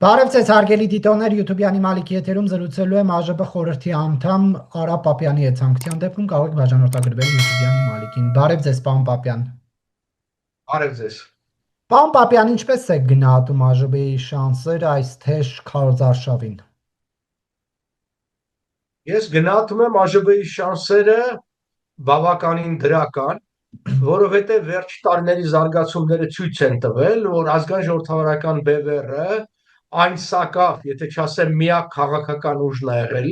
Բարև ձեզ հարգելի դիտողներ, YouTube-յանի Մալիքի եթերում զրուցելու եմ ԱԺԲ խորհրդի անդամ Արա Պապյանի հետ, ցանկության դեպքում կարող եք բաժանորդագրվել YouTube-յանի Մալիքին։ Բարև ձեզ, պարոն Պապյան։ Բարև ձեզ։ Պարոն Պապյան, ինչպես է գնահատում ԱԺԲ-ի շանսերը այս թեժ քարոզարշավին։ Ես գնահատում եմ ԱԺԲ-ի շանսերը բավականին դրական, որովհետև վերջ տարիների զարգացումները ցույց են տվել, որ ազգային ժողովրդավարական բևեռը այն սակավ, եթե չասեմ միակ քաղաքական ուժն է եղել,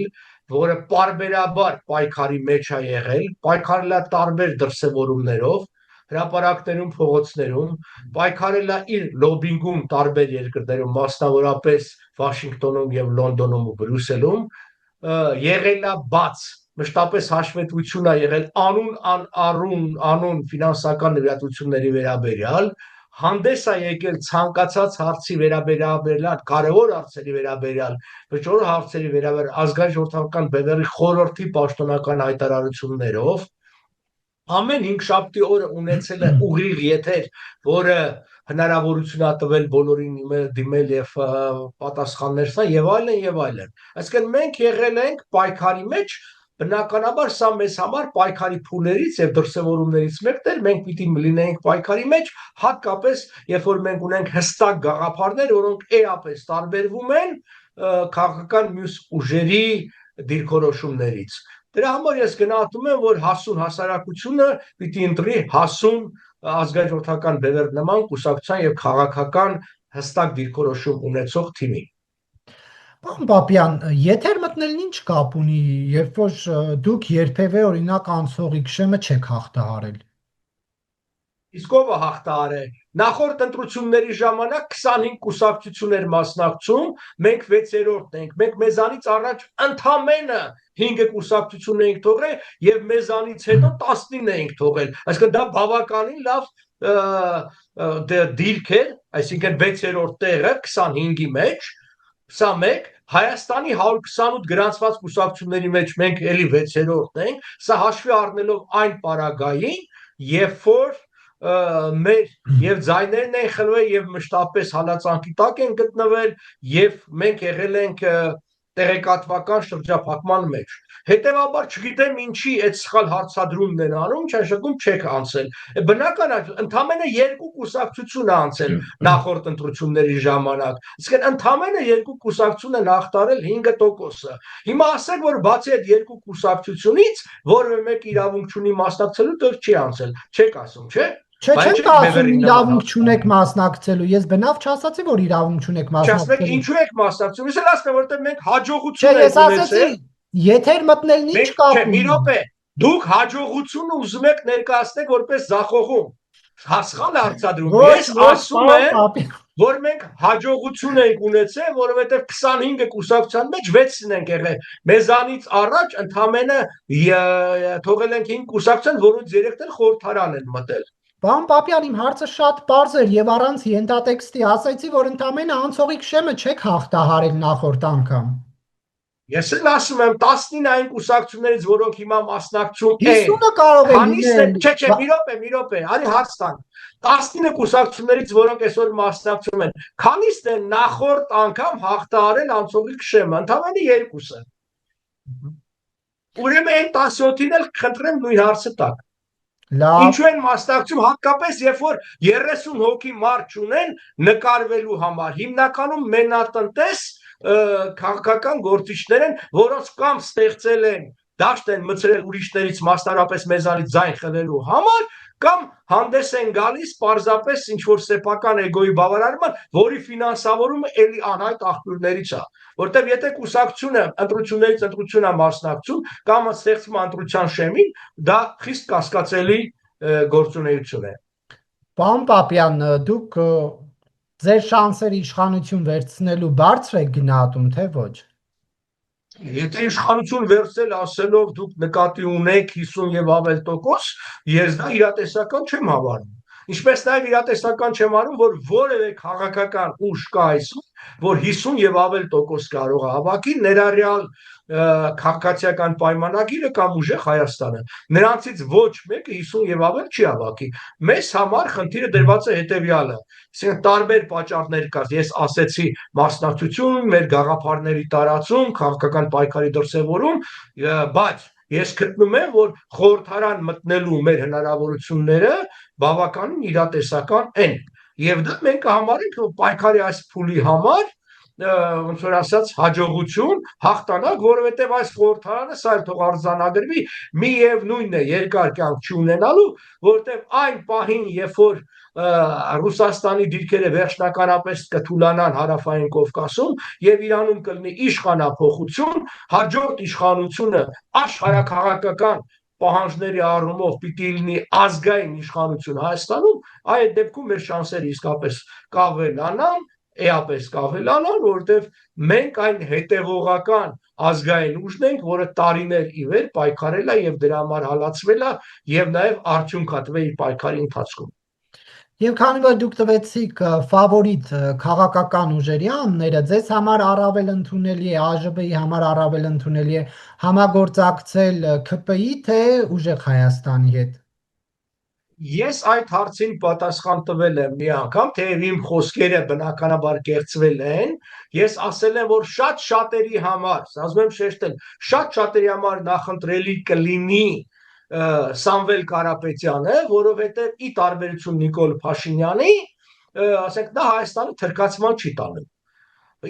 որը պարբերաբար պայքարի մեջ է եղել, պայքարել է տարբեր դրսևորումներով, հրապարակներում, փողոցներում, պայքարել է իր լոբինգում տարբեր երկրներում, մասնավորապես Վաշինգտոնում եւ Լոնդոնում ու Բրյուսելում, եղել է բաց, մշտապես հաշվետվություն է եղել անուն ֆինանսական նվիրատվությունների վերաբերյալ, հանդես է եկել ցանկացած հարցի վերաբերյալ, կարևոր հարցերի վերաբերյալ, վճռորոշ հարցերի վերաբերյալ ազգային ժողովրդական բևեռի խորհրդի պաշտոնական հայտարարություններով, ամեն հինգշաբթի օրը ունեցել է ուղիղ եթեր, որը հնարավորություն է տվել բոլորին դիմել եւ պատասխաններ ստանալ եւ այլն եւ այլն։ Այսինքն մենք եղել ենք պայքարի մեջ, բնականաբար սա մեզ համար պայքարի փուլերից եւ դրսևորումներից մեկն էր, մենք պիտի լինեինք պայքարի մեջ, հատկապես երբ որ մենք ունենք հստակ գաղափարներ, որոնք էապես տարբերվում են քաղաքական մյուս ուժերի դիրքորոշումներից։ Դրա համար ես գնահատում եմ, որ հասուն հասարակությունը պիտի ընտրի հասուն ազգային ժողովրդական բևեռ նման կուսակցության եւ քաղաքական հստակ դիրքորոշում ունեցող թիմի։ Պարոն Պապյան, եթեր մտնելն ինչ կապ ունի, երբ որ դուք երբևէ օրինակ անցողիկ շեմը չեք հաղթահարել։ Իսկ ով է հաղթահարել։ Նախորդ ընտրությունների ժամանակ 25 կուսակցություն էր մասնակցում, մենք 6-րդն ենք, մենք մեզանից առաջ ընդամենը 5 կուսակցություն էինք թողել եւ մեզանից հետո 19 էինք թողել։ Այսինքն դա բավականին լավ դիրք է, այսինքն 6-րդ տեղը 25-ի մեջ, սա մեկ, Հայաստանի 128 գրանցված կուսակցությունների մեջ մենք էլի 6-րդն ենք, սա հաշվի առնելով այն պարագային, երբ որ մեր եւ ձայներն են խլվել եւ մշտապես հալածանքի տակ են գտնվել եւ մենք եղել ենք տեղեկատվական շրջափակման մեջ։ Հետևաբար չգիտեմ ինչի այդ սխալ հարցադրումն են անում, չաշակում չեք անցել։ Բնական է, ընդամենը 2 կուսակցություն է անցել նախորդ ընտրությունների ժամանակ։ Իսկ ընդամենը 2 կուսակցություն են հաղթարել 5%-ը։ Հիմա ասեք, որ բացի այդ 2 կուսակցությունից որևէ մեկ իրավունք չունի մասնակցելու, դեռ չի անցել։ Չեք ասում, չէ՞։ Չէ, չեմ ասում իրավունք չունեք մասնակցելու, ես բնավ չասացի, որ իրավունք չունեք մասնակցելու։ Չասեք ինչու եք մասնակցում, ես էլ ասում եմ, որտեղ մենք հաջողություն ենք ունեցել։ Եթեր մտնելն ինչ կապ ունի։ Մի րոպե, դուք հաջողությունը ուզում եք ներկայացնել որպես ձախողում։ Հասխալ հարցադրում։ Ես ասում եմ, որ մենք հաջողություն ենք ունեցել, որովհետև 25 կուսակցության մեջ 6-ն ենք եղել։ Մեզանից առաջ ընդամենը թողել ենք 5 կուսակցություն, որոնց 3-ն էլ խորհրդարան են մտել։ Պարոն Պապյան, իմ հարցը շատ պարզ էր եւ առանց ենթատեքստի ասացի, որ ընդամենը անցողիկ շեմը չեք հաղթահարել նախորդ անգամ։ Ես էլ ասում եմ 19 այն կուսակցություններից, որոնք հիմա մասնակցում են։ 50-ը կարող է լինել։ Չէ, մի րոպե, արի հարց տան։ 19 կուսակցություններից, որոնք այսօր մասնակցում են, քանիսն են նախորդ անգամ հաղթահարել անցողիկ շեմը, ընդամենը 2-ը։ Ուրեմն այն 17-ին էլ խնդրեմ նույն հարցը տակ։ Ինչու են մասնակցում, հատկապես երբ որ 30 հոգի մարդ ունեն նկարվելու համար, հիմնականում մենատնտես քաղաքական գործիչներ են, որոնց կամ ստեղծել են, դաշտ են մցրել ուրիշներից մասնավորապես մեզանից ձայն խլելու համար, կամ հանդես են գալիս պարզապես ինչ-որ սեփական էգոյի բավարարման, որի ֆինանսավորումը էլի անհայտ աղբյուրներից է, որտեղ եթե կուսակցությունը ընտրություններից ընտրություն է մասնակցում կամ ստեղծում ընտրության շեմին, դա խիստ կասկածելի գործունեություն է։ Պարոն Պապյան, դուք ձեր շանսերը իշխանություն վերցնելու բարձր եք գնահատում, թե ոչ։ Եթե իշխանություն վերցնել ասելով դուք նկատի ունեք 50 եւ ավել տոկոս, ես դա իրատեսական չեմ հավանում։ Ինչպես նաև իրատեսական չեմ արում, որ որևէ քաղաքական ուժ կա այսօր, որ 50 եւ ավել տոկոս կարող է հավաքի ներառյալ քաղաքացիական պայմանագիրը կամ ուժեղ Հայաստանը։ Նրանցից ոչ մեկը 50 եւ ավել չի հավաքի։ Մեզ համար խնդիրը դրված է հետեւյալը, այսինքն տարբեր պատճառներ կա։ Ես ասեցի մասնակցություն, մեր գաղափարների տարածում, քաղաքական պայքարի դրսևորում, բայց ես գտնում եմ, որ խորհրդարան մտնելու մեր հնարավորությունները բավականին իրատեսական են։ Եվ դա մենք կհամարենք պայքարի այս փուլի համար ոնց որ ասած հաջողություն, հաղթանակ, որովհետև այս խորհրդարանը սա էլ թող արձանագրվի, միևնույնն է երկար կյանք չունենալու, որովհետև այն պահին, երբ որ Ռուսաստանի դիրքերը վերջնականապես կթուլանան հարավային Կովկասում եւ Իրանում կլինի իշխանափոխություն, հաջորդ իշխանությունը աշխարհաքաղաքական պահանջների առումով պիտի լինի ազգային իշխանություն Հայաստանում, այդ դեպքում մեր շանսերը իսկապես կավելանան, էապես կավելանան, որովհետև մենք այն հետևողական ազգային ուժն ենք, որը տարիներ ի վեր պայքարել է եւ դրա համար հալածվել է եւ նաեւ արդյունք հատվել իր պայքարի ընթացքում։ Եվ քանի որ դուք տվեցիք ֆավորիտ քաղաքական ուժերի անունները, ձեզ համար առավել ընդունելի է, ԱԺԲ-ի համար առավել ընդունելի է համագործակցել ՔՊԻ թե ուժեղ Հայաստանի հետ։ Ես այդ հարցին պատասխան տվել եմ մի անգամ, թեև իմ խոսքերը բնականաբար կեղծվել են, ես ասել եմ, որ շատ շատերի համար, ասում եմ շեշտել, շատ շատերի համար նախընտրելի կլինի Սամվել Կարապետյանը, որովհետև ի տարբերություն Նիկոլ Փաշինյանի, ասենք նա Հայաստանը թրքացման չի տանում։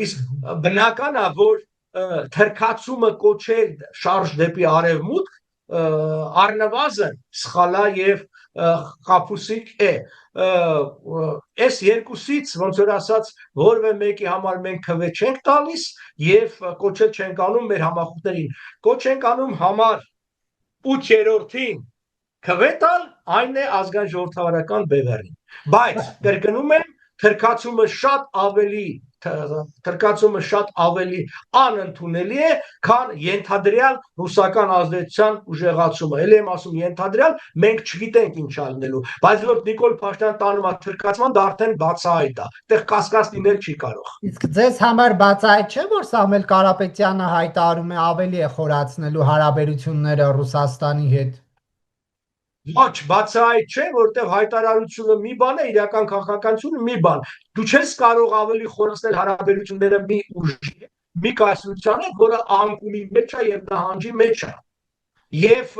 Իսկ բնական է, որ թրքացումը կոչել շարժ դեպի արևմուտք առնվազն սխալա եւ խափուսիկ է։ Այս երկուսից ոնց որ ասած որևէ մեկի համար մենք քվե չենք տալիս եւ կոչել չենք անում մեր համախոհներին։ Կոչ ենք անում համար 8-րդին քվե տալ, այն է ազգային ժողովրդավարական բևեռին։ Բայց կրկնում եմ, թրքացումը շատ ավելի անընդունելի է, քան ենթադրյալ ռուսական ազդեցության ուժեղացումը։ Էլ եմ ասում ենթադրյալ, մենք չգիտենք ինչ ալնելու, բայց որ Նիկոլ Փաշինյանը տանում է թրքացման, դա արդեն բացահայտ է։ Այդտեղ կասկած լինել չի կարող։ Իսկ ձեզ համար բացահայտ չէ, որ Սամվել Կարապետյանը հայտարարում է ավելի է խորացնելու հարաբերությունները Ռուսաստանի հետ։ Ոչ, բացահայտ չէ, որտեղ հայտարարությունը մի բան է, իրական քաղաքականությունը մի բան։ Դու չես կարող ավելի խորացնել հարաբերությունները մի ուժի, մի կայսրության հետ, որը անկումի մեջ է եւ նահանջի մեջ է։ Եվ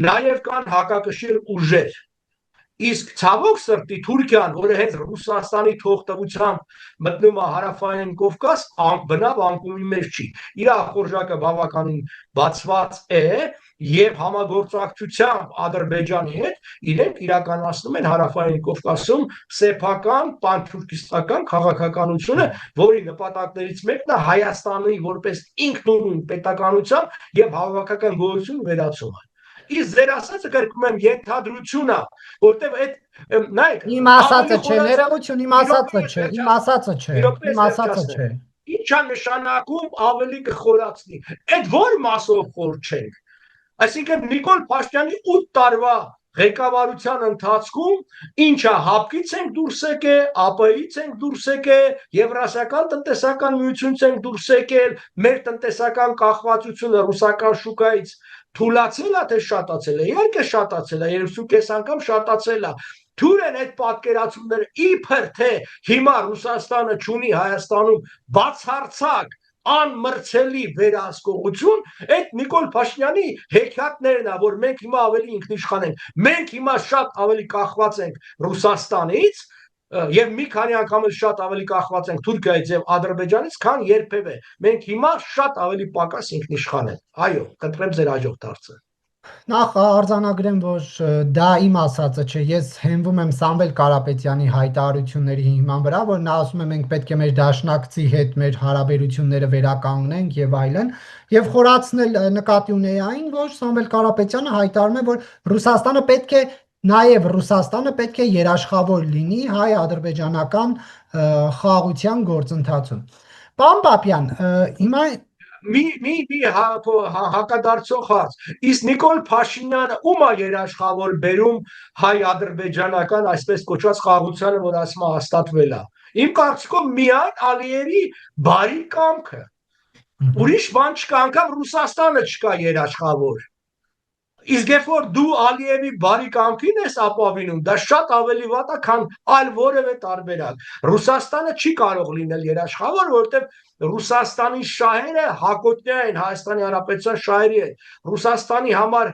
նաեւ կան հակակշիռ ուժեր։ Իսկ ցավոք սրտի Թուրքիան, որը հենց Ռուսաստանի թողտվությամբ մտնում է հարավային Կովկաս, բնավ անկումի մեջ չի։ Իր ախորժակը բավականին բացված է եւ համագործակցությամբ Ադրբեջանի հետ իրենք իրականացնում են հարավային Կովկասում սեփական պանթուրքիստական քաղաքականությունը, որի նպատակներից մեկն է Հայաստանի որպես ինքնուրույն պետականության եւ հավաքական գոյություն վերացումը։ Իսկ ձեր ասածը կրկնում եմ ենթադրություն է, որտեվ այդ նայեք իմ ասածը չէ, ներողություն, իմ ասածը չէ։ Ինչ է նշանակում ավելի կխորացնի։ Այդ որ մասով խոր չենք։ Այսինքն Նիկոլ Փաշինյանի 8 տարվա ղեկավարության ընթացքում ինչա հապկից ենք դուրս եկել, ԱՊ-ից ենք դուրս եկել, Եվրասիական տնտեսական միությունից ենք դուրս եկել, մեր տնտեսական կախվածությունը ռուսական շուկայից թուլացել է թե շատացել է։ Իհարկե շատացել է, 3.5 անգամ շատացել է։ Թույլ են այդ պատկերացումները իբր թե հիմա Ռուսաստանը չունի Հայաստանում բացարձակ անմրցելի վերահսկողություն, այդ Նիկոլ Փաշինյանի հեքիաթներն է, որ մենք հիմա ավելի ինքնիշխան ենք, մենք հիմա շատ ավելի կախված ենք Ռուսաստանից եւ մի քանի անգամ շատ ավելի կախված ենք Թուրքիայից եւ Ադրբեջանից, քան երբևէ։ Մենք հիմա շատ ավելի պակաս ինքնիշխան ենք։ Այո, կընտրեմ ձեր հաջորդ հարցը։ Նախ արձանագրեմ, որ դա իմ ասածը չէ, ես հենվում եմ Սամվել Կարապետյանի հայտարարությունների հիման վրա, որ նա ասում է մենք պետք է մեր դաշնակցի հետ մեր հարաբերությունները վերականգնենք եւ այլն, եւ խորացնել նկատի ունեի այն, որ Սամվել Կարապետյանը հայտարարում է, որ Ռուսաստանը պետք է երաշխավոր լինի հայ-ադրբեջանական խաղաղության գործընթացում։ Պարոն Պապյան, հիմա մի հակադարձող հարց։ Իսկ Նիկոլ Փաշինյանը ում է երաշխավոր բերում հայ-ադրբեջանական այսպես կոչված խաղաղությանը, որ ասում հաստատվել է։ Իմ կարծիքով միայն Ալիևի բարի կամքը։ Ուրիշ բան չկա, անգամ Ռուսաստանը չկա երաշխավոր։ Իսկ երբ որ դու Ալիևի բարի կամքին ես ապավինում, դա շատ ավելի վատ է, քան այլ որևէ տարբերակ։ Ռուսաստանը չի կարող լինել երաշխավոր, որովհետև Ռուսաստանի շահերը հակոտնյա են Հայաստանի Հանրապետության շահերի հետ։ Ռուսաստանի համար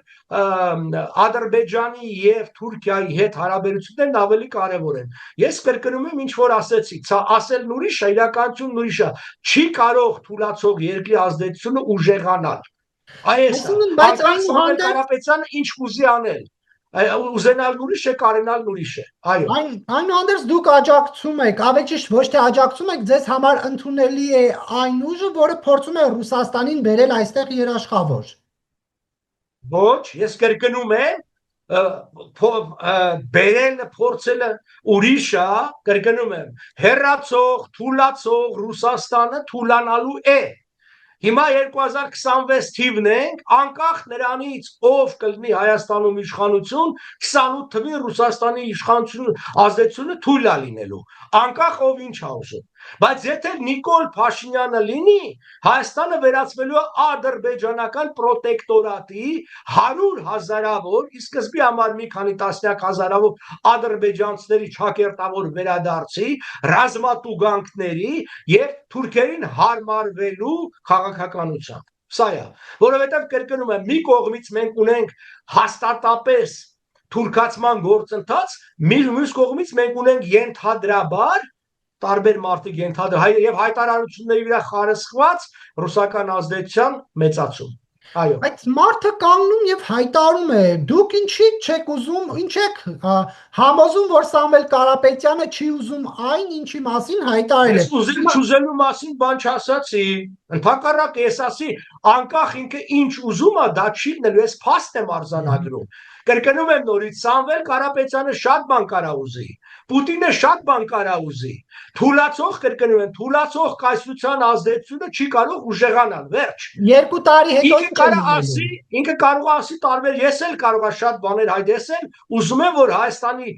Ադրբեջանի եւ Թուրքիայի հետ հարաբերություններն ավելի կարեւոր են։ Ես կրկնում եմ ինչ որ ասեցի, ասելն ուրիշ է, իրականությունն ուրիշ է։ Չի կարող թուլացող երկրի ազդեցությունը ուժեղանալ։ Այս բայց այնուհանդերձ Կարապետյանը ինչ ուզի անել, ուզենալն ուրիշ է, կարենալն ուրիշ է։ Այո։ Այնուհանդերձ դուք աջակցում եք, ավելի ճիշտ ոչ թե աջակցում եք, ձեզ համար ընդունելի է այն ուժը, որը փորձում է Ռուսաստանին բերել այստեղ երաշխավոր։ Ոչ, ես կրկնում եմ, բերել փորձելը ուրիշ է, կրկնում եմ, հեռացող, թուլացող Ռուսաստանը թուլանալու է։ Հիմա 2026 թիվն ենք, անկախ նրանից ով կլինի Հայաստանում իշխանություն, 28 թվին Ռուսաստանի իշխանություն ազդեցությունը թույլ է լինելու, անկախ ով ինչ է ուզում։ Բայց եթե Նիկոլ Փաշինյանը լինի, Հայաստանը վերածվելու է ադրբեջանական պրոտեկտորատի 100,000-ավոր, ի սկզբի համար մի քանի տասնյակ հազարավոր ադրբեջանցիների ճակերտավոր վերադարձի, ռազմատուգանքների եւ թուրքերին հարմարվելու քաղաքականությամբ։ Սա է, որովհետև կրկնում եմ, մի կողմից մենք ունենք հաստատապես թուրքացման գործընթաց, մյուս կողմից մենք ունենք ենթադրաբար տարբեր մարդիկ եւ հայտարարությունների վրա խարսխված ռուսական ազդեցության մեծացում։ Այո։ Բայց մարդը կանգնում եւ հայտարարում է, դուք ինչի չեք ուզում, ինչ եք համոզում, որ Սամվել Կարապետյանը չի ուզում այն, ինչի մասին հայտարարել է։ Ես ուզում չուզելու մասին բան չասացի, ընդհակառակը ես ասի, անկախ ինքը ինչ ուզում է, դա չի լինելու, ես փաստ եմ արձանագրում։ Կրկնում եմ նորից, Սամվել Կարապետյանը շատ բան կարա ուզի, Պուտինը շատ բան կարա ուզի, թուլացող, կրկնում եմ, թուլացող կայսրության ազդեցությունը չի կարող ուժեղանալ, վերջ։ 2 տարի հետո ինքը կարող ասի տարբեր, ես էլ կարող եմ շատ բաներ հայտեսել, ուզում եմ, որ Հայաստանի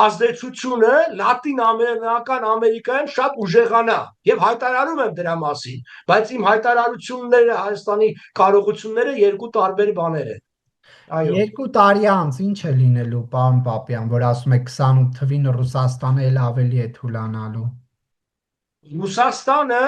ազդեցությունը Լատին ամերիկական Ամերիկայում շատ ուժեղանա եւ հայտարարում եմ դրա մասին, բայց իմ հայտարարությունները Հայաստանի կարողությունները երկու տարբեր բաներ են։ Այո։ 2 տարի անց ինչ է լինելու, պարոն Պապյան, որ ասում եք 28 թվին Ռուսաստանը էլ ավելի է թուլանալու։ Ռուսաստանը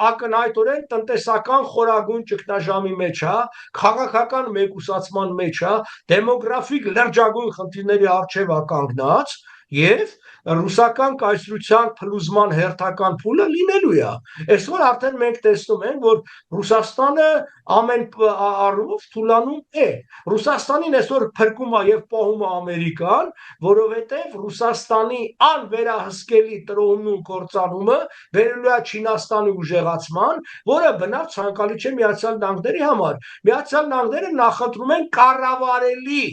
ակնհայտորեն տնտեսական խորագույն ճգնաժամի մեջ է, քաղաքական մեկուսացման մեջ է, դեմոգրաֆիկ լրջագույն խնդիրների առջև է կանգնած եւ ռուսական կայսրության փլուզման հերթական փուլը լինելու է։ Այսօր արդեն մենք տեսնում ենք, որ Ռուսաստանը ամեն առումով թուլանում է։ Ռուսաստանին այսօր փրկում է եւ պահում է Ամերիկան, որովհետեւ Ռուսաստանի անվերահսկելի տրոհումն ու կործանումը վերելու է Չինաստանի ուժեղացման, որը բնավ ցանկալի չէ Միացյալ Նահանգների համար։ Միացյալ Նահանգները նախընտրում են կառավարելի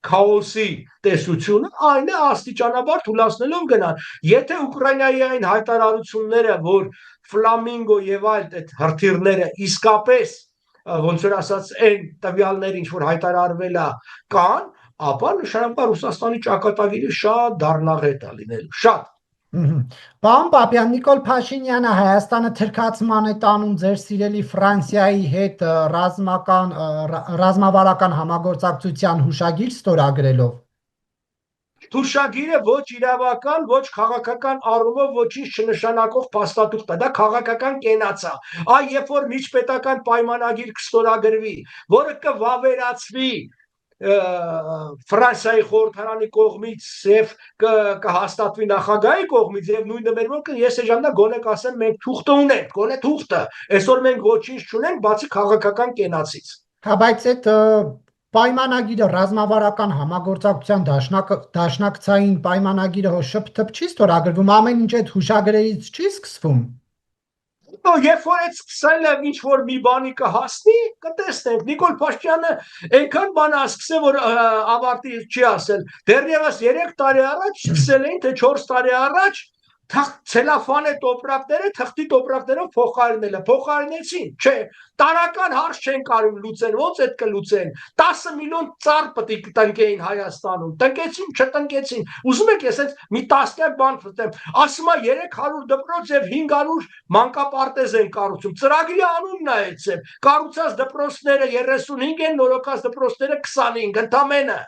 քաոսի տեսությունը, այն է աստիճանաբար թուլացնելով գնան։ Եթե Ուկրաինայի այն հայտարարությունները, որ ֆլամինգո եւ այլ այդ հրթիռները իսկապես ոնց որ ասած այն տվյալներ ինչ որ հայտարարվել է կան, ապա նշանակա Ռուսաստանի ճակատագիրը շատ դառնաղետ է լինելու, շատ։ Պարոն Պապյան, Նիկոլ Փաշինյանը Հայաստանը թրքացման է տանում ձեր սիրելի Ֆրանսիայի հետ ռազմավարական համագործակցության հուշագիր ստորագրելով։ Հուշագիրը ոչ իրավական, ոչ քաղաքական առումով ոչինչ չնշանակող փաստաթուղթ է, դա քաղաքական կենաց է։ Այ երբ որ միջպետական պայմանագիր կստորագրվի, որը կվավերացվի Ֆրանսիայի խորհրդարանի կողմից եւ կհաստատվի նախագահի կողմից եւ նույնը մեր մոտ ես էժանա գոնե կասեմ մենք թուղթը ունենք, գոնե թուղթը, այսօր մենք ոչինչ չունենք բացի քաղաքական կենացից։ Հա, բայց այդ պայմանագիրը ռազմավարական համագործակցության դաշնակցային պայմանագիրը շփթփ չի ստորագրվում, ամեն ինչ այդ հուշագրերից չի սկսվում։ Երբ որ այդ սկսել է ինչ որ մի բանի կհասնի, կտեսնենք։ Նիկոլ Փաշինյանը այնքան բան է սկսել, որ ավարտի չի ասել։ Դեռևս 3 տարի առաջ սկսել էին, թե 4 տարի առաջ ցելոֆանե տոպրակները թղթի տոպրակներով փոխարինեցին, չէ, տարական հարց չեն կարող լուծեն, ոնց այդ կլուծեն, 10 միլիոն ծառ պետք է տնկեին Հայաստանում, տնկեցին, չտնկեցին, ուզում եք ես այդ մի տասնյակ բան ֆտեմ, ասում է 300 դպրոց եւ 500 մանկապարտեզ են կառուցում, ծրագրի անունն է այդպես, կառուցած դպրոցները 35 են, նորոգած դպրոցները 25 ընդամենը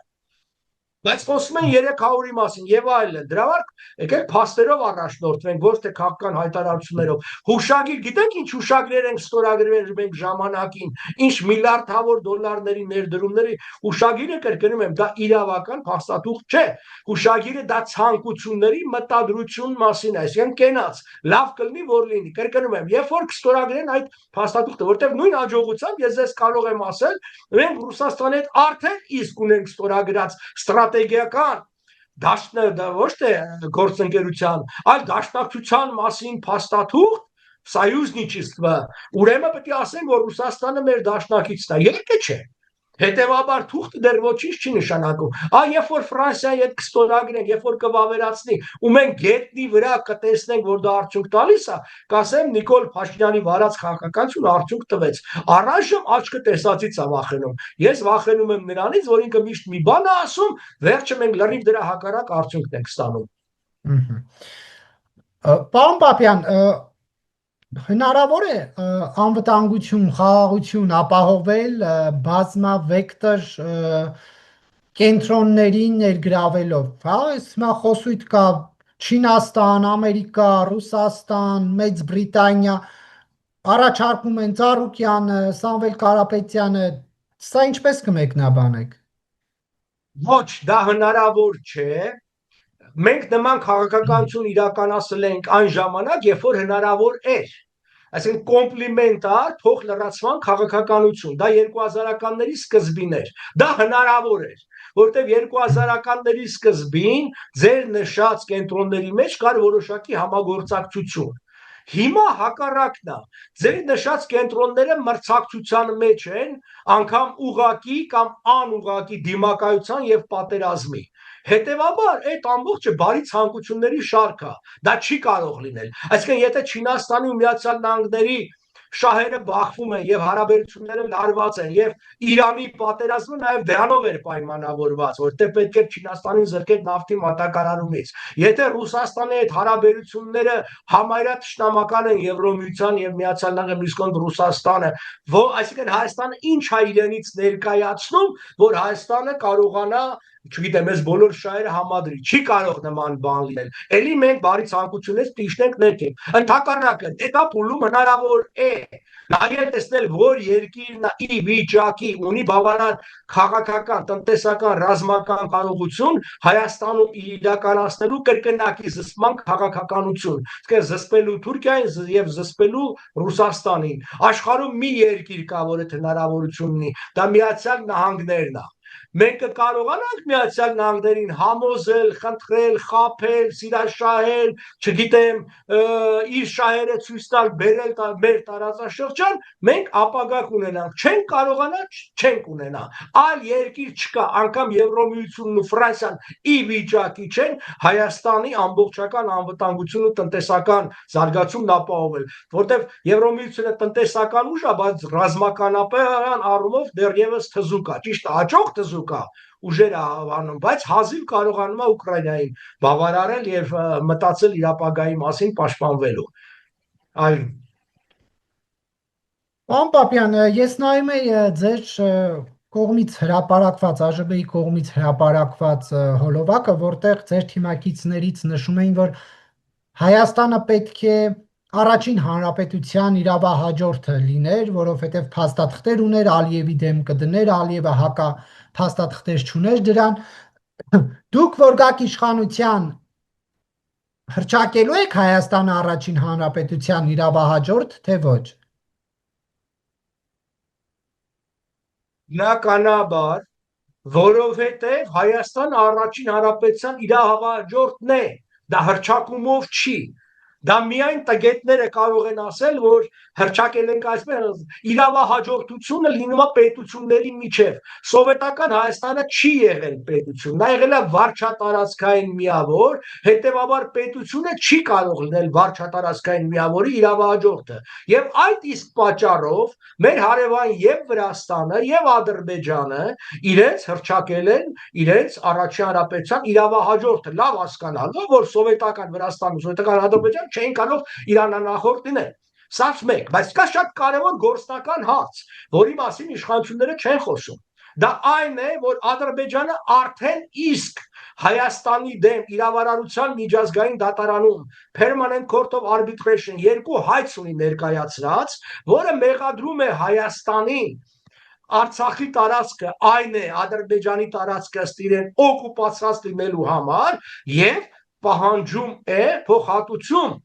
Բայց խոսում են 300-ի մասին եւ այլն։ Դրա համար եկեք փաստերով առաջնորդվենք, ոչ թե քաղաքական հայտարարություններով։ Հուշագիր, գիտեք ինչ հուշագրեր են ստորագրվել մենք ժամանակին, ինչ միլիարդավոր դոլարների ներդրումների հուշագիրը կրկնում եմ, դա իրավական փաստաթուղթ չէ։ Հուշագիրը դա ցանկությունների մտադրություն մասին է, այսինքն կենաց, լավ կլինի, որ լինի։ Կրկնում եմ, երբ որ կստորագրեն այդ փաստաթուղթը, որտեղ նույն հաջողությամբ ես ձեզ կարող եմ ասել, մենք Ռուսաստանի հետ արդեն իսկ ունենք ստորագրած ստրատեգիական ոչ թե գործընկերության, այլ դաշնակցության մասին փաստաթուղթ союзничество, ուրեմն պետք է ասենք, որ Ռուսաստանը մեր դաշնակիցն է, ելքը չէ։ Հետևաբար թուղթը դեռ ոչինչ չի նշանակում։ Երբ որ Ֆրանսիայի հետ կստորագրենք, երբ որ կվավերացնի, ու մենք գետնի վրա կտեսնենք, որ դա արդյունք տալիս է, կասեմ Նիկոլ Փաշինյանի վարած քաղաքականությունը արդյունք տվեց։ Առայժմ աչքը տեսածից է վախենում։ Ես վախենում եմ նրանից, որ ինքը միշտ մի բան է ասում, վերջը մենք լրիվ դրա հակառակ արդյունքն ենք ստանում։ Պարոն Պապյան, հնարավոր է անվտանգություն, խաղաղություն ապահովել բազմավեկտոր կենտրոններին ներգրավելով, հա, հիմա խոսույթ կա Չինաստան, Ամերիկա, Ռուսաստան, Մեծ Բրիտանիա, առաջարկում են Ծառուկյանը, Սամվել Կարապետյանը, սա ինչպես կմեկնաբանեք։ Ոչ, դա հնարավոր չէ։ Մենք նման քաղաքականություն իրականացրել ենք այն ժամանակ, երբ որ հնարավոր էր։ Այսինքն կոմպլիմենտար փող լրացման քաղաքականություն, դա 2000-ականների սկզբին էր, դա հնարավոր էր, որտեղ 2000-ականների սկզբին ձեր նշած կենտրոնների մեջ կար որոշակի համագործակցություն։ Հիմա հակառակն է, ձեր նշած կենտրոնները մրցակցության մեջ են, անգամ ուղակի կամ անուղակի դիմակայության եւ պատերազմի։ Հետևաբար այդ ամբողջը բարի ցանկությունների շարք է, դա չի կարող լինել։ Այսինքն եթե Չինաստանի ու Միացյալ Նահանգների շահերը բախվում են եւ հարաբերությունները լարված են եւ Իրանի պատերազմը նաեւ դրանով էր պայմանավորված, որտեղ պետք է Չինաստանին զրկել նավթի մատակարարումից։ Եթե Ռուսաստանի հետ հարաբերությունները համարյա ճշտամական են Եվրոմիության եւ Միացյալ Նահանգների իսկ Ռուսաստանը, այսինքն Հայաստանը ինչ է իրենից ներկայացնում, որ Հայաստանը կարողանա չգիտեմ, ես բոլոր շահերը համադրի, չի կարող նման բան լինել։ Էլի մենք բարի ցանկությունից տիշնենք ներքև։ Ընդհակառակը, դա փուլում հնարավոր է։ Նաև տեսնել, որ երկիրն ի վիճակի ունի բավարար քաղաքական, տնտեսական, ռազմական կարողություն Հայաստանում իրականացնելու կրկնակի զսպման քաղաքականություն։ Իսկ զսպելու Թուրքիային եւ զսպելու Ռուսաստանին։ Աշխարհում մի երկիր կա, որ այդ հնարավորությունն ունի, դա Միացյալ Նահանգներն է։ Մենք կարողանանք Միացյալ Նահանգներին համոզել, խնդրել, խաբել, սիրաշահել, չգիտեմ, իր շահերը ցույց տալ, բերել մեր տարածաշրջան, մենք ապագա կունենանք, չենք կարողանա, չենք ունենա։ Այլ երկիր չկա, անգամ Եվրոմիությունն ու Ֆրանսիան ի վիճակի չեն Հայաստանի ամբողջական անվտանգությունը տնտեսական զարգացումն ապահովել, որտեղ Եվրոմիությունը տնտեսական ուժ է, բայց ռազմականապահական առումով դեռևս թզուկ է, ճիշտ է, հաջող թզուկ ուժերը հավանում, բայց հազիվ կարողանում է Ուկրաինային բավարարել եւ մտածել իր ապագայի մասին պաշտպանվելու։ Այո։ Պարոն Պապյան, ես նայում եի ձեր կողմից հրապարակված, ԱԺԲ-ի կողմից հրապարակված հոլովակը, որտեղ ձեր թիմակիցներից նշում էին, որ Հայաստանը պետք է առաջին հանրապետության իրավահաջորդը լիներ, որովհետև փաստաթղթեր ուներ, Ալիևի դեմ կդներ, Ալիևը հակա փաստաթղթեր չուներ դրան։ Դուք որ գաք իշխանության հռչակելու եք Հայաստանը առաջին հանրապետության իրավահաջորդ, թե ոչ։ Բնականաբար, որովհետև Հայաստան առաջին հանրապետության իրավահաջորդն է, դա հռչակումով չի, Դա միայն տգետները կարող են ասել, որ հրճակել ենք այսպես, իրավահաջորդությունը լինում է պետությունների միջև։ Սովետական Հայաստանը չի եղել պետություն, նա եղել է վարչատարածքային միավոր, հետևաբար պետությունը չի կարող լինել վարչատարածքային միավորի իրավահաջորդը։ Եվ այդ իսկ պատճառով մեր հարևան եւ Վրաստանը եւ Ադրբեջանը իրենց հրճակել են իրենց առաջին հանրապետության իրավահաջորդը, լավ հասկանալով, որ սովետական Վրաստանը, սովետական Ադրբեջանը չէին կարող իրանանախորդ լինել։ Սա մեկ, բայց կա շատ կարևոր գործնական հարց, որի մասին իշխանությունները չեն խոսում։ Դա այն է, որ Ադրբեջանը արդեն իսկ Հայաստանի դեմ իրավարարության միջազգային դատարանում Permanent Court of Arbitration երկու հայց ունի ներկայացրած, որը մեղադրում է Հայաստանին Արցախի տարածքը այն է Ադրբեջանի տարածքը ըստ իրեն օկուպացված լինելու համար եւ պահանջում է փոխհատուցում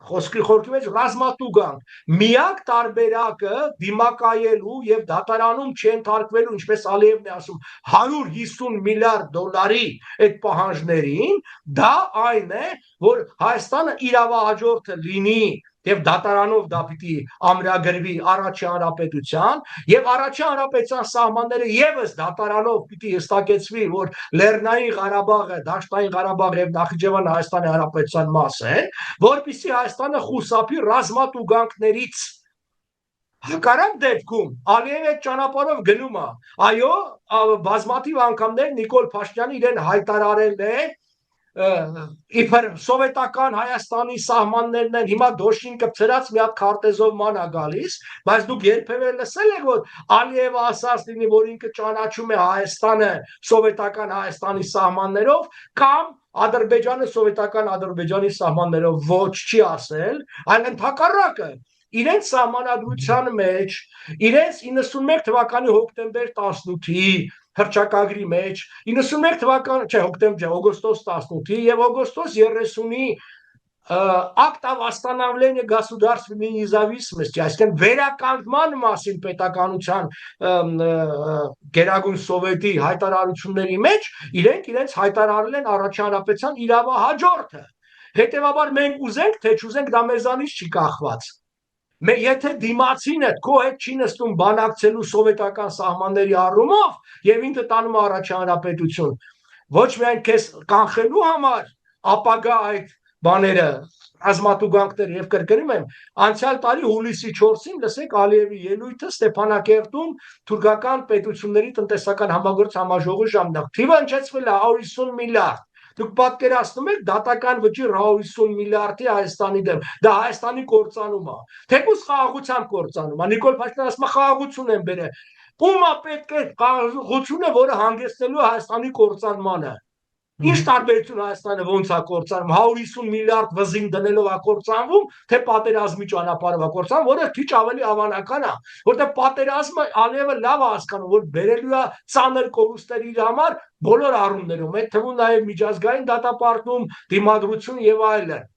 խոսքի խորքի մեջ ռազմատուգանք միակ տարբերակը դիմակայելու եւ դատարանում չընթարկվելու ինչպես Ալիևն է ասում 150 միլիարդ դոլարի այդ պահանջներին դա այն է որ Հայաստանը իրավահաջորդը լինի եւ դատարանով դա պիտի ամրագրվի առաջին հանրապետության եւ առաջին հանրապետության սահմանները եւս դատարանով պիտի հստակեցվի որ Լեռնային Ղարաբաղը, Դաշտային Ղարաբաղը եւ Նախիջևան Հայաստանի հանրապետության մաս են, որպեսզի Հայաստանը խուսափի ռազմատուգանքներից Հակառակ դեպքում Ալիևը այդ ճանապարհով գնում է։ Այո, բազմաթիվ անգամներ Նիկոլ Փաշինյանը իրեն հայտարարել է իբր սովետական Հայաստանի սահմաններն են հիմա դոշինքը ծրած մի հատ քարտեզով ման է գալիս, բայց դուք երբևէ լսել եք որ Ալիևը ասած լինի որ ինքը ճանաչում է Հայաստանը սովետական Հայաստանի սահմաններով կամ Ադրբեջանը սովետական Ադրբեջանի սահմաններով ոչ չի ասել, այլ ընդհակառակը իրենց սահմանադրության մեջ իրենց 91 թվականի հոկտեմբեր 18-ի հռչակագրի մեջ 91 թվականի, չէ, հոկտեմբեր, օգոստոս 18-ի եւ օգոստոս 30-ի акт о восстановлении государственной независимости, այսինքն վերականգնման մասին պետականության Գերագույն Սովետի հայտարարությունների մեջ իրենց հայտարարել են առաջին հանրապետության իրավահաջորդը։ Հետևաբար մենք ուզենք թե չուզենք դա մեզանից չի կախված։ Եթե դիմացինը քո հետ չի նստում բանակցելու սովետական սահմանների առումով եւ ինքը տանում է առաջին հանրապետություն, ոչ միայն քեզ կանխելու համար, ապագա այդ բաները ռազմատուգանքներ եւ կրկնում եմ, անցյալ տարի հուլիսի 4-ին լսեք Ալիևի ելույթը Ստեփանակերտում թուրքական պետությունների տնտեսական համագործ համաժողովի ժամանակ։ Թիվը հնչեցվել է 150 միլիարդ։ Դուք պատկերացնում եք դատական վճիռ 150 միլիարդի Հայաստանի դեմ։ Դա Հայաստանի կործանում է։ Թեկուզ խաղաղությամբ կործանում է։ Նիկոլ Փաշինյանը ասում է խաղաղություն են բերել։ Ումա պետք է խաղաղությունը, որը հանգեցնելու է Հայաստանի կործանմանը։ Ինչ տարբերություն Հայաստանը ոնց է կործանում 150 միլիարդ վզին դնելով է կործանվում, թե պատերազմի ճանապարհով է կործանում, որը քիչ ավելի հավանական է, որտեղ պատերազմը Ալիևը լավ է հասկանում, որ բերելու է ծանր կորուստներ իր համար բոլոր առումներում, այդ թվում նաև միջազգային դատապարտում, դիմադրություն եւ այլն։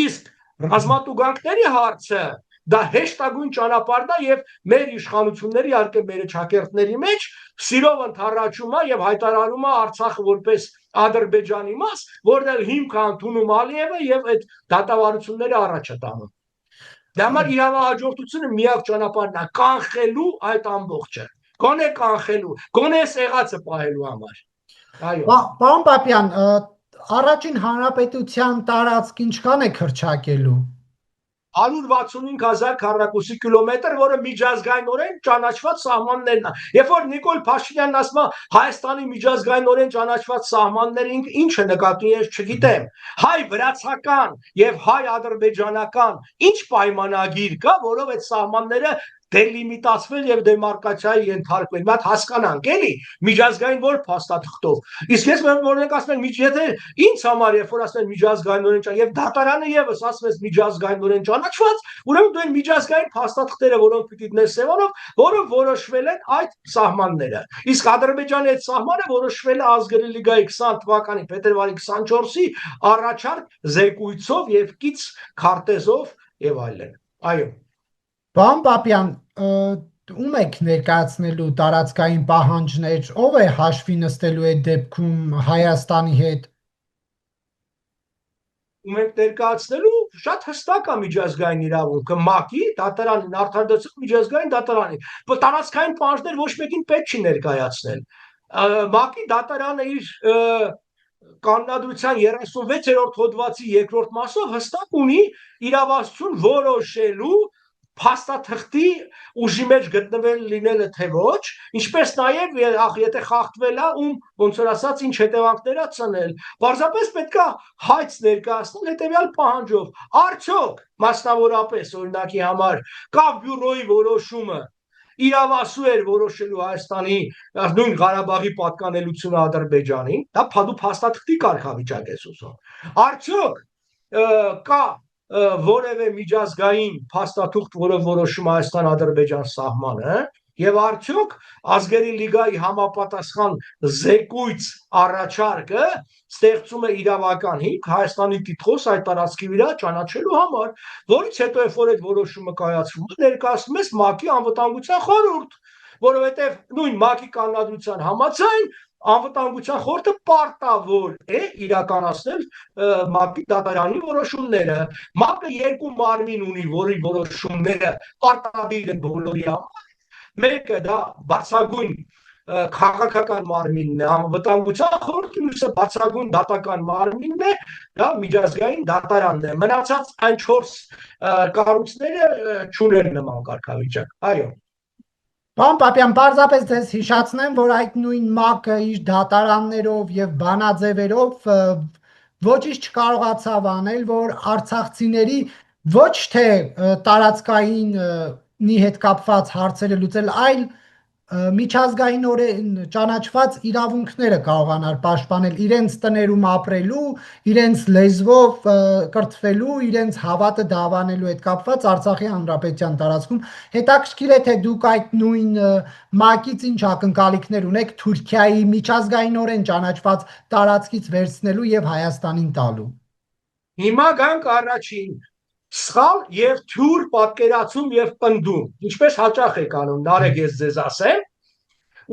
Իսկ ռազմատուգանքների հարցը դա հեշտագույն ճանապարհն է եւ մեր իշխանությունների իհարկե մեր ճակերտների մեջ սիրով ընթառաջում է եւ հայտարարում է Արցախը որպես Ադրբեջանի մաս, որն էլ հիմք է ընդունում Ալիևը եւ այդ դատավարությունները առաջ է տանում։ Դա համար իրավահաջորդությունը միակ ճանապարհն է կանխելու այդ ամբողջը։ Գոնե կանխելու, գոնե եղածը պահելու համար։ Այո։ Պարոն Պապյան, առաջին հանրապետության տարածք ինչքան է հռչակելու 165,000 քառակուսի կիլոմետր, որը միջազգայինորեն ճանաչված սահմաններն է։ Երբ որ Նիկոլ Փաշինյանն ասում է Հայաստանի միջազգայինորեն ճանաչված սահմանները ինչը նկատի ես չգիտեմ։ Հայ-վրացական եւ հայ-ադրբեջանական ինչ պայմանագիր կա, որով այդ սահմանները դելիմիտացվել եւ դեմարկացիայի ենթարկվել։ Մենք հասկանանք, էլի, միջազգային որ փաստաթղթով։ Իսկ ես որոնք ասում են, եթե ինձ համար երբ որ ասում են միջազգայինորեն եւ դատարանը եւս ասում է միջազգայինորեն ճանաչված, ուրեմն դու այն միջազգային փաստաթղթերը, որոնք պիտի դնես Սևանով, որը որոշվել են այդ սահմանները։ Իսկ Ադրբեջանի այդ սահմանը որոշվել է ազգերի լիգայի 20 թվականի փետրվարի 24-ի առաջարկ զեկույցով եւ կից քարտեզով եւ այլն։ Այո։ Պարոն Պապյան, ում եք ներկայացնելու տարածքային պահանջներ, ով է հաշվի նստելու այդ դեպքում Հայաստանի հետ։ Ում եք ներկայացնելու շատ հստակ է միջազգային իրավունքը ՄԱԿ-ի դատարանին արդարադատության միջազգային դատարանի տարածքային պահանջներ ոչ մեկին պետք չի ներկայացնել ՄԱԿ-ի դատարանը իր կանոնադրության 36-րդ հոդվածի երկրորդ մասով հստակ ունի իրավասություն որոշելու փաստաթղթի ուժի մեջ գտնվել լինելը թե ոչ, ինչպես նաև եթե խախտվել է ոնց որ ասած ինչ հետևանքներ է ծնել, պարզապես պետքա հայց ներկայացնել հետևյալ պահանջով, արդյոք մասնավորապես օրինակի համար կա բյուրոյի որոշումը իրավասու էր որոշելու Հայաստանի նույն Ղարաբաղի պատկանելությունը Ադրբեջանին, դա դու փաստաթղթի կարգավիճակ ես ուզում, արդյոք կա որևէ միջազգային փաստաթուղթ, որը որոշում Հայաստան-Ադրբեջան սահմանը, եւ արդյոք ազգերի լիգայի համապատասխան զեկույց առաջարկը ստեղծում է իրավական հիմք Հայաստանի տիտղոս այդ տարածքի վրա ճանաչելու համար, որից հետո երբ որ այդ որոշումը կայացվում է, ներկայացնում ես ՄԱԿ-ի անվտանգության խորհուրդ, որովհետեւ նույն ՄԱԿ-ի կանոնադրության համաձայն անվտանգության խորհուրդը պարտավոր է իրականացնել ՄԱԿ-ի դատարանի որոշումները։ ՄԱԿ-ը երկու մարմին ունի, որի որոշումները պարտադիր են բոլորի համար։ Մեկը դա բարձրագույն քաղաքական մարմինն է, անվտանգության խորհուրդը, մյուսը բարձրագույն դատական մարմինն է, դա միջազգային դատարանն է։ Մնացած այն 4 կառույցները չունեն նման կարգավիճակ։ Այո։ Պարոն Պապյան, պարզապես ձեզ հիշացնեմ, որ այդ նույն ՄԱԿ-ը իր դատարաններով եւ բանաձևերով ոչինչ չկարողացավ անել, որ արցախցիների ոչ թե տարածքային հետ կապված հարցերը լուծել, այլ միջազգայինորեն ճանաչված իրավունքները կարողանալ պաշտպանել իրենց տներում ապրելու, իրենց լեզվով կրթվելու, իրենց հավատը դավանելու հետ կապված Արցախի հանրապետության տարածքում։ Հետաքրքիր է թե դուք այդ նույն ՄԱԿ-ից ինչ ակնկալիքներ ունեք Թուրքիայի միջազգայինորեն ճանաչված տարածքից վերցնելու եւ Հայաստանին տալու։ Հիմա գանք առաջին սխալ եւ թյուր պատկերացում եւ պնդում, ինչպես հաճախ եք անում, նարեկ ես ձեզ ասեմ,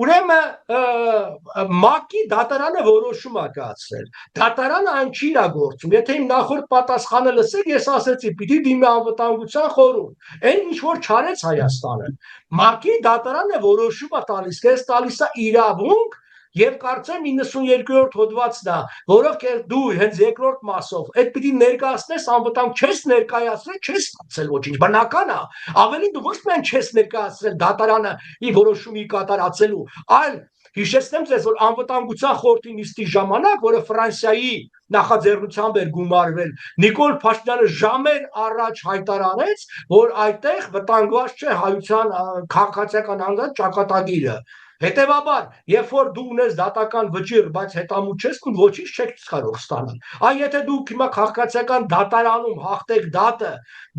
ուրեմն ՄԱԿ-ի դատարանը որոշում է կայացրել, դատարանը այն չի իրագործում, եթե իմ նախորդ պատասխանը լսեք, ես ասեցի, պիտի դիմի անվտանգության խորհուրդ, այն ինչ որ չարեց Հայաստանը, ՄԱԿ-ի դատարանը որոշում է տալիս, կես տալիս է իրավունք Եվ կարծեմ 92-րդ հոդվածն է, որով դու հենց երկրորդ մասով այդ պիտի ներկայացնես անվտանգ չես ներկայացրել, չես ստացել ոչինչ, բնական է, ավելին դու ոչ միայն չես ներկայացրել դատարանը ի որոշումի կատարածելու, այլ հիշեցնեմ ձեզ, որ անվտանգության խորհրդի նիստի ժամանակ, որը Ֆրանսիայի նախաձեռնությամբ էր գումարվել, Նիկոլ Փաշինյանը ժամեր առաջ հայտարարեց, որ այդտեղ վտանգված չէ հայության քաղաքացիական անգամ ճակատագիրը Հետևաբար, երբ որ դու ունես դատական վճիռ, բայց հետամուտ չես, դու ոչինչ չեք կարող ստանալ։ Այ եթե դուք հիմա քաղաքացիական դատարանում հաղթեք դատը,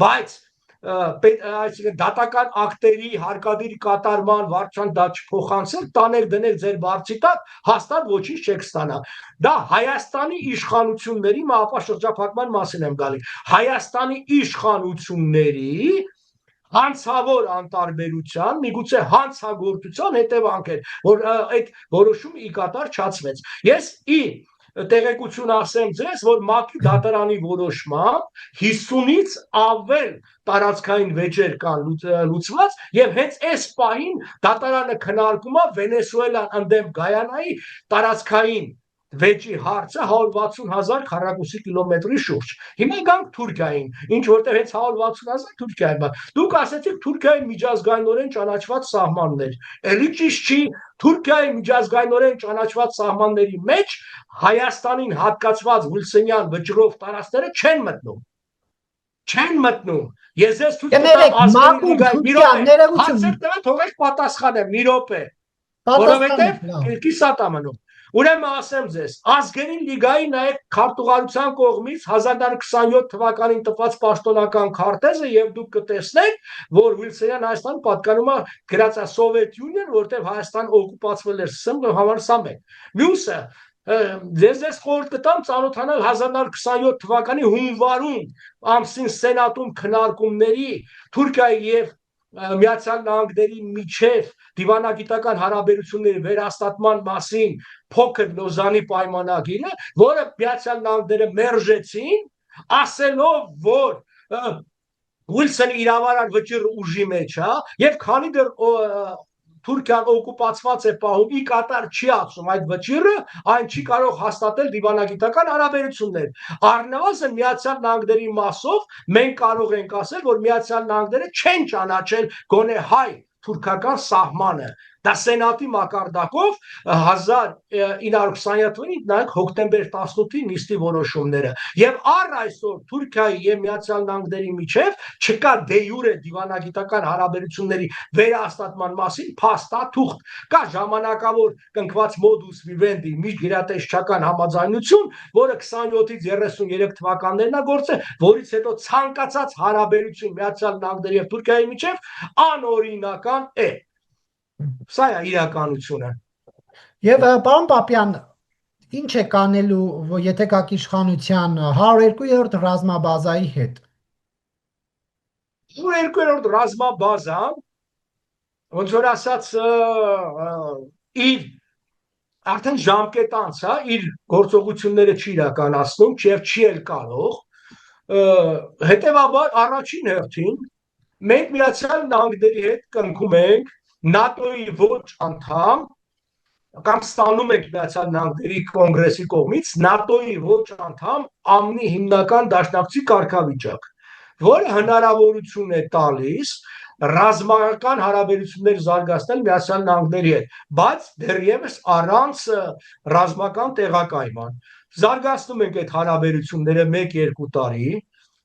բայց այսինքն դատական ակտերի հարկադիր կատարման վարչության դա չփոխանցել, տանել դնել ձեր բարձի տակ, հաստատ ոչինչ չեք ստանա։ Դա Հայաստանի իշխանությունների, ապա շրջափակման մասին եմ գալի, Հայաստանի իշխանությունների հանցավոր անտարբերության, միգուցե հանցագործության հետևանք էր, որ այդ որոշումը ի կատար չացվեց։ Ես տեղեկություն ասեմ ձեզ, որ ՄԱԿ-ի դատարանի որոշմամբ 50-ից ավել տարածքային վեճեր կան լուծված եւ հենց այս պահին դատարանը քննարկում է Վենեսուելան ընդդեմ Գայանայի տարածքային վեճի հարցը 160,000 քառակուսի կիլոմետրի շուրջ։ Հիմա գանք Թուրքիային, ինչ որտեղ հենց 160,000 Թուրքիայում է։ Դուք ասեցիք Թուրքիայի միջազգայինորեն ճանաչված սահմաններ։ Էլի ճիշտ չի, Թուրքիայի միջազգայինորեն ճանաչված սահմանների մեջ Հայաստանին հատկացված Վիլսենյան վճռով տարածքները չեն մտնում։ Չեն մտնում։ Ես ես ցույց տամ թողեք պատասխանեմ մի րոպե։ Որովհետև կիսատ ամնում։ Ուրեմն ասեմ ձեզ, ազգերին լիգայի նաև քարտուղարության կողմից 1927 թվականին տված պաշտոնական քարտեզը եւ դուք կտեսնեք, որ Վիլսենյան Հայաստան պատկանում է գրած է Soviet Union, որտեղ Հայաստան օկուպացվել էր ՍՄ համար 21։ Մյուսը ձեզ խորհուրդ կտամ ծանոթանալ 1927 թվականի հունվարում ամսին Սենատում քննարկումների Թուրքիայի եւ Միացյալ Նահանգների միջև դիվանագիտական հարաբերությունների վերահաստատման մասին փոքր Լոզանի պայմանագիրը, որը Միացյալ Նահանգները մերժեցին, ասելով, որ Ուիլսոնի իրավարար վճիռը ուժի մեջ է, եւ քանի դեռ Թուրքիան օկուպացված է պահում, ի կատար չի ասում այդ վճիռը, այն չի կարող հաստատել դիվանագիտական հարաբերություններ։ Առնվազն Միացյալ Նահանգների մասով մենք կարող ենք ասել, որ Միացյալ Նահանգները չեն ճանաչել գոնե հայ թուրքական սահմանը։ Դա սենատի մակարդակով 1927 թվականին նայեք հոկտեմբեր 18-ի նիստի որոշումները եւ առ այսօր Թուրքիայի եւ Միացյալ Նահանգների միջեւ չկա դե յուրե դիվանագիտական հարաբերությունների վերահաստատման մասին փաստաթուղթ, կա ժամանակավոր կնքված modus vivendi միջգերատեսչական համաձայնություն, որը 27-ից 33 թվականներն է գործել, որից հետո ցանկացած հարաբերություն Միացյալ Նահանգների եւ Թուրքիայի միջեւ անօրինական է։ Սա է իրականությունը։ Եվ պարոն Պապյան, ինչ է կանելու, եթե կաք իշխանության 102-րդ ռազմաբազայի հետ։ 102-րդ ռազմաբազան, ոնց որ ասած, իր արդեն ժամկետ անց է, իր գործողությունները չի իրականացնում, եւ չի էլ կարող։ Հետևաբար առաջին հերթին մենք Միացյալ Նահանգների հետ կնքում ենք ՆԱՏՕ-ի ոչ անդամ կամ ստանում ենք Միացյալ Նահանգների կոնգրեսի կողմից ՆԱՏՕ-ի ոչ անդամ ԱՄՆ-ի հիմնական դաշնակցի կարգավիճակ, որը հնարավորություն է տալիս ռազմական հարաբերություններ զարգացնել Միացյալ Նահանգների հետ, բայց դեռևս առանց ռազմական տեղակայման։ Զարգացնում ենք այդ հարաբերությունները 1-2 տարի,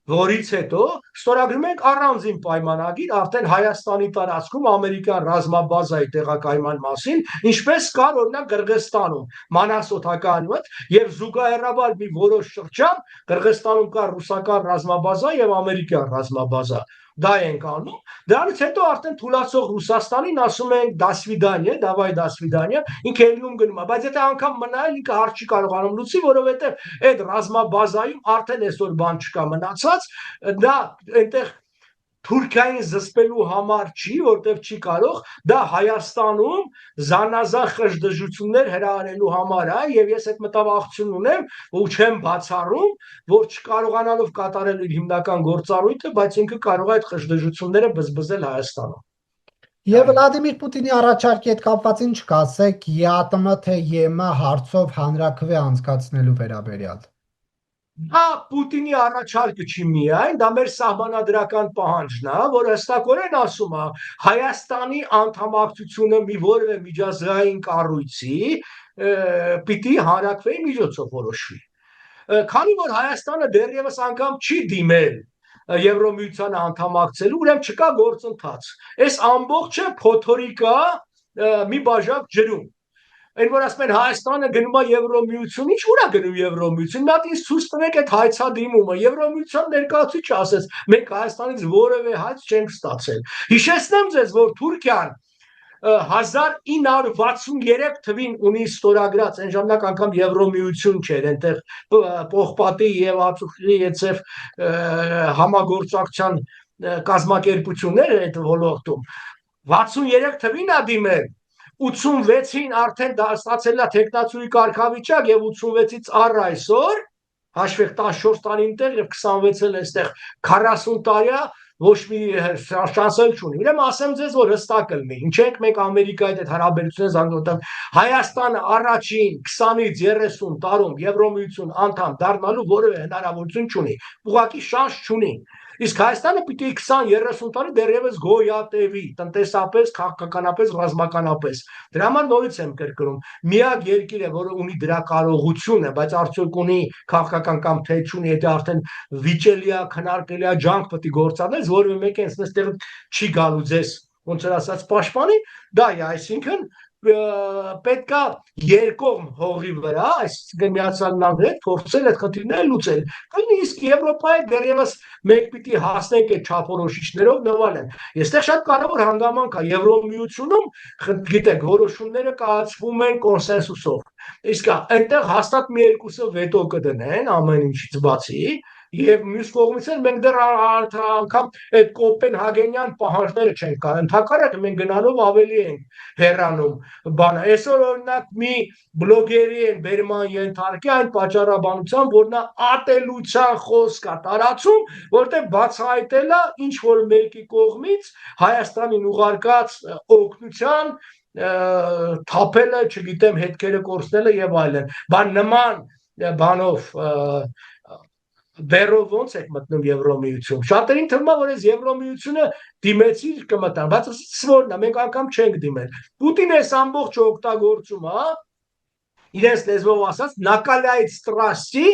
որից հետո ստորագրում ենք առանձին պայմանագիր արդեն Հայաստանի տարածքում ամերիկյան ռազմաբազայի տեղակայման մասին, ինչպես կար օրինակ Կырգызստանում մանասոթական եւ զուգահեռաբար մի որոշ շրջան Կырգызստանում կար ռուսական ռազմաբազա եւ ամերիկյան ռազմաբազա։ Դա ենք անում, դրանից հետո արդեն թուլացող Ռուսաստանին ասում ենք «Դա սվիդանիա», «Դավայ դա սվիդանիա», ինքը ելնում գնում է, բայց եթե անգամ մնալ ինքը հարց չի կարողանում լուծի, որովհետեւ այդ ռազմաբազայում արդեն այսօր բան չկա մնացած, դա այնտեղ Թուրքիային զսպելու համար չի, որտեղ չի կարող, դա Հայաստանում զանազան խժդժություններ հրահարելու համար է, եւ ես այդ մտավախությունն ունեմ, ու չեմ բացառում, որ չկարողանալով կատարել իր հիմնական գործառույթը, բայց ինքը կարող է այդ խժդժությունները բզբզել Հայաստանում։ Եվ Վլադիմիր Պուտինի առաջարկի հետ կապված ինչ կասեք ԵԱՏՄ թե ԵՄ հարցով հանրաքվե անցկացնելու վերաբերյալ։ Դա Պուտինի առաջարկը չի միայն, դա մեր սահմանադրական պահանջն է, որ հստակորեն ասում է Հայաստանի անդամակցությունը մի որևէ միջազգային կառույցի պիտի հանրաքվեի միջոցով որոշվի։ Քանի որ Հայաստանը դեռևս անգամ չի դիմել Եվրոմիությանը անդամակցելու, ուրեմն չկա գործընթաց։ Այս ամբողջը փոթորիկա մի բաժակ ջրում։ Այն որ ասում են Հայաստանը գնում է Եվրոմիություն, ինչ ուր է գնում Եվրոմիություն։ Մի հատ ինձ ցույց տվեք այդ հայցադիմումը։ Եվրոմիության ներկայացուցիչը ասեց, մենք Հայաստանից որևէ հայց չենք ստացել։ Հիշեցնեմ ձեզ, որ Թուրքիան 1963 թվին ունի ստորագրած, այն ժամանակ անգամ Եվրոմիություն չէր, այնտեղ Պողպատի եւ Ածուխի եცև համագործակցության կազմակերպություններ այդ ոլորտում 63 թվին է դիմել 86-ին արդեն դա ստացել է տեխնացուի կարգավիճակ եւ 86-ից առ այսօր հաշվեք 14 տարին տեղ եւ 26-ը այստեղ 40 տարի ոչ մի շանսել չունի։ Ուրեմն ասեմ ձեզ, որ հստակ կլինի։ Ինչ ենք մենք Ամերիկայի հետ հարաբերություններ զարգացնում։ Հայաստանը առաջին 20-ից 30 տարում Եվրոմիություն անդամ դառնալու որևէ հնարավորություն չունի։ Ուղղակի շանս չունի։ Իսկ Հայաստանը պիտի 20-30 տարի դեռևս գոյատևի տնտեսապես, քաղաքականապես, ռազմականապես։ Դրա համար նորից եմ կրկնում, միակ երկիրը, որը ունի դրա կարողությունը, բայց արդյոք ունի քաղաքական կամ թե չունի, եթե արդեն վիճելի է, քննարկելի է, ջանք պետք է գործադրես, որևէ մեկը այնտեղ չի գալու ձեզ, ոնց որ ասած, պաշտպանի, դա է, այսինքն պետքա երկկողմ հողի վրա, այսինքն Միացյալ Նահանգների հետ փորձել այդ խնդիրները լուծել։ Նույնիսկ Եվրոպայի դեռևս մենք պիտի հասնենք այդ չափորոշիչներով նվալեն։ Այստեղ շատ կարևոր հանգամանք է Եվրոմիությունում, գիտեք, որոշումները կայացվում են կոնսենսուսով։ Իսկ այնտեղ հաստատ մի երկուսը վետո կդնեն ամեն ինչից բացի, Եվ մյուս կողմից էլ մենք դեռ անգամ այդ Կոպենհագենյան պահանջները չենք կարող, ընդհակառակը մենք գնալով ավելի ենք հեռանում բանը։ Այսօր օրինակ մի բլոգերի են բերման ենթարկի այն պատճառաբանությամբ, որ նա ատելության խոսք է տարածում, որտեղ բացահայտել է ինչ որ մեկի կողմից Հայաստանին ուղարկած օգնության թափելը, չգիտեմ, հետքերը կորցնելը եւ այլն։ Բան նման բանով Բերով ոնց եք մտնում Եվրոմիություն։ Շատերին թվում է, որ այս Եվրոմիությունը դիմեցիր կմտան, բայց սովորն է, մենք անգամ չենք դիմել։ Պուտինը այս ամբողջ օգտագործում, հա, իրենց լեզվով ասած, նակալայից ստրասի,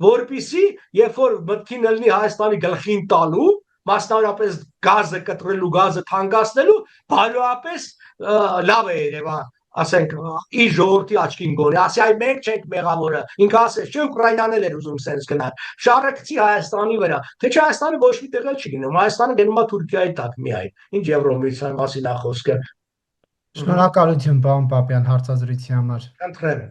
որպիսի, երբ որ մտքին ելնի Հայաստանի գլխին տալու, մասնավորապես գազը կտրելու, գազը թանկացնելու, բարոյապես լավ է երևա, ասենք, իր ժողովրդի աչքին գոնի, ասի այ մենք չենք մեղավորը, ինքը ասեց, չէ, Ուկրաինան էլ էր ուզում սենց գնալ, շարակցի Հայաստանի վրա, թե չէ Հայաստանը ոչ մի տեղ էլ չի գնում, Հայաստանը գնում է Թուրքիայի տակ միայն, ինչ Եվրոմիության մասին է խոսքը։ Շնորհակալություն, պարոն Պապյան, հարցազրույցի համար։ Խնդրեմ։